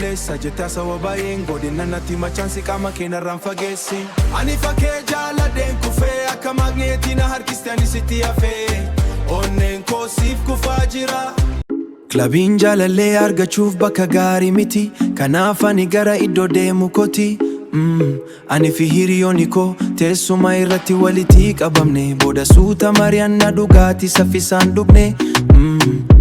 Sajeta sawa bayin godina nati machansi kama kena ranfagesi ani fake jala den kufe aka magneti na harkistani siti afe onnen ko sif kufajira Klabin jalalee argachuuf bakka gaarii miti kanaaf ani gara iddoo deemu koti ani fi hiriyoonni koo teessuma irratti walitti qabamne booda suuta mari'annaa dhugaatii saffisaan dhugne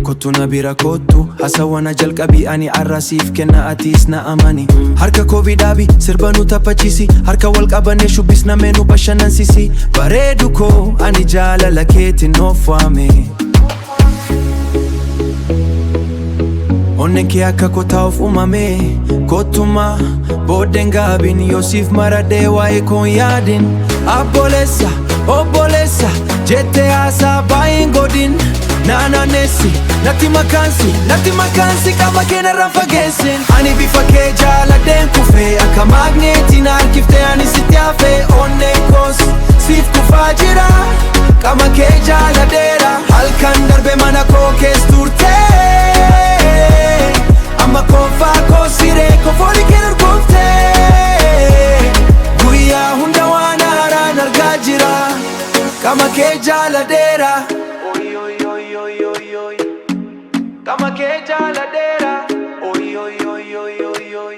kottu na bira kottu hasawana jalqabii ani arrasiif kenna atiis na amani harka koo bidhaabi sirba nu taphachiisi harka wal qabanne shubbisna meenu bashannansisi bareedu koo ani jaalala keetiin oofame Onnen kee akka kotaa'uuf uumame kottuma booddeen gaabin Yoosiif maradhee waa'ee koon yaadin Abboleessa obboleessa jettee haasaa baay'een godhin naannessi natti makaansi qaba keenarraan fageessin ani bifa kee jaaladheen kufee akka maagneetiin harkiftee ani sitti hafee onneen koos siif kufaa jira qama kee jaaladheera halkan darbe mana koo kees turtee Amma kofa ko sire ko foli kenu kofte Guya hunda wana haran argajira Kama ke jaladera Oy oy oy oy oy oy Kama ke jaladera Oy oy oy oy oy oy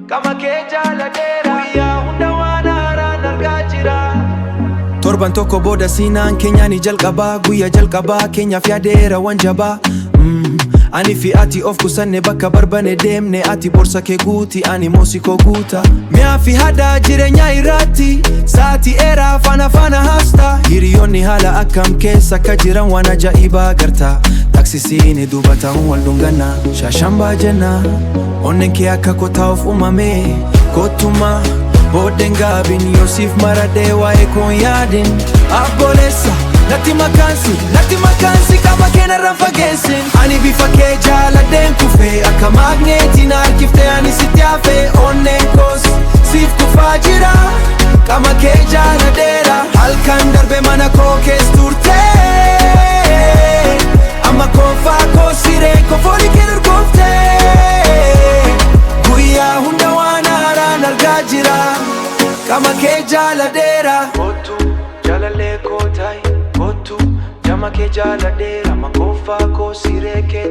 Kama ke jaladera Guya hunda wana haran argajira Torban tokko booda siinaan keenyaan jalqabaa guyyaa jalqabaa keenyaaf yaadeera waan jabaa Ani fi ati of kusanne bakka barbane deemne ati borsa kee guuti ani moosikoo guuta Mi'a fi hadaa jireenya irratti saati eeraa fana haasta Hiriyoonni haala akkam keessa akka jiran waan ajaa'ibaa garta Taksisiin duuba ta'uun wal dhunganna shaashambaa jenna Onnen kee akka kotaa'uuf uumame kottuma booddeen gaabin Yoosiif maradhee waa'ee koon yaadin Abboleessa natti makaansi qaba keenarraan fageessin ani bifa kee jaaladheen kufee akka maagneetiin harkiftee ani sitti hafee onneen koos siif kufaa jira qama kee jaaladheera halkan darbe mana koo kees turtee amma koofaa koo siree koo foolii kee durgooftee guyyaa hunda waan haaraan argaa jira qama kee jaaladheera kottu jalalee koo ta'i Kottu jama ke jaladera makofa ko sire ke